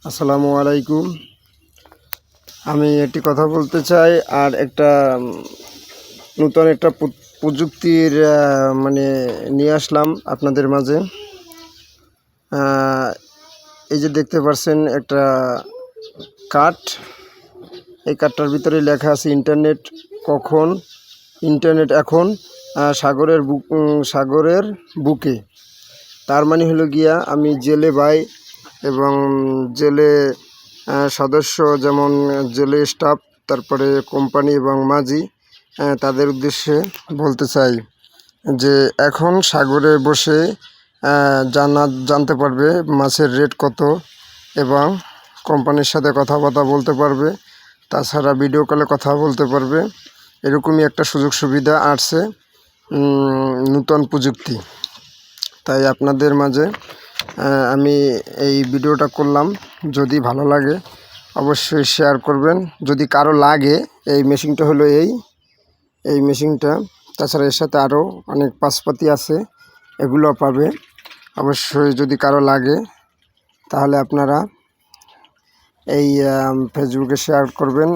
আসসালামু আলাইকুম। আমি একটি কথা বলতে চাই, আর একটা নতুন একটা প্রযুক্তির মানে নিয়ে আসলাম আপনাদের মাঝে। এই যে দেখতে পাচ্ছেন একটা কার্ড, এই কার্ডটার ভিতরে লেখা আছে ইন্টারনেট এখন সাগরের বুকে। তার মানে হলো গিয়া আমি জেলে ভাই এবং জেলে সদস্য, যেমন জেলে স্টাফ, তারপরে কোম্পানি এবং মাঝি, তাদের উদ্দেশ্যে বলতে চাই যে এখন সাগরে বসে জানতে পারবে মাছের রেট কত, এবং কোম্পানির সাথে কথাবার্তা বলতে পারবে, তাছাড়া ভিডিও কলে কথা বলতে পারবে। এরকমই একটা সুযোগ সুবিধা আসছে নূতন প্রযুক্তি। তাই আপনাদের মাঝে আমি এই ভিডিওটা করলাম। যদি ভালো লাগে অবশ্যই শেয়ার করবেন। যদি কারো লাগে, এই মেশিনটা হলো এই মেশিনটা, তাছাড়া এর সাথে আরও অনেক পাশপাতি আছে, এগুলো পাবে। অবশ্যই যদি কারো লাগে তাহলে আপনারা এই ফেসবুকে শেয়ার করবেন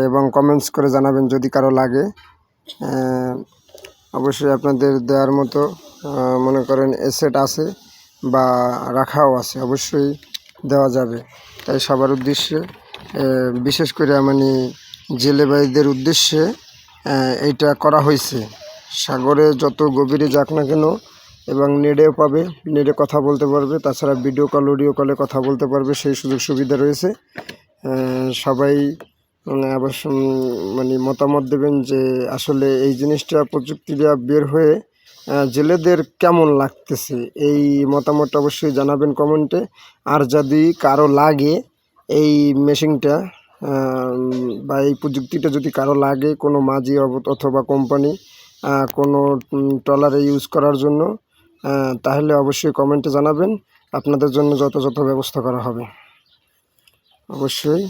এবং কমেন্টস করে জানাবেন যদি কারো লাগে। অবশ্যই আপনাদের দেওয়ার মতো মনে করেন এসেট আছে বা রাখাও আছে, অবশ্যই দেওয়া যাবে। তাই সবার উদ্দেশ্যে, বিশেষ করে মানে জেলে ভাইদের উদ্দেশ্যে এইটা করা হয়েছে। সাগরে যত গভীরে যাক না কেন, এবং নেটেও পাবে, নেটে কথা বলতে পারবে, তাছাড়া ভিডিও কল অডিও কলে কথা বলতে পারবে, সেই সুযোগ সুবিধা রয়েছে। সবাই অবশ্য মানে মতামত দেবেন যে আসলে এই জিনিসটা প্রযুক্তিটা বের হয়ে জেলেদের কেমন লাগতেছে। এই মতামতটা অবশ্যই জানাবেন কমেন্টে। আর যদি কারো লাগে এই মেশিনটা বা এই প্রযুক্তিটা, যদি কারো লাগে, কোনো মাঝি অথবা কোম্পানি কোনো ট্রলারে ইউজ করার জন্য, তাহলে অবশ্যই কমেন্টে জানাবেন। আপনাদের জন্য যথাযথ ব্যবস্থা করা হবে। অবশ্যই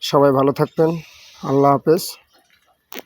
সবাই ভালো থাকবেন। আল্লাহ হাফেজ।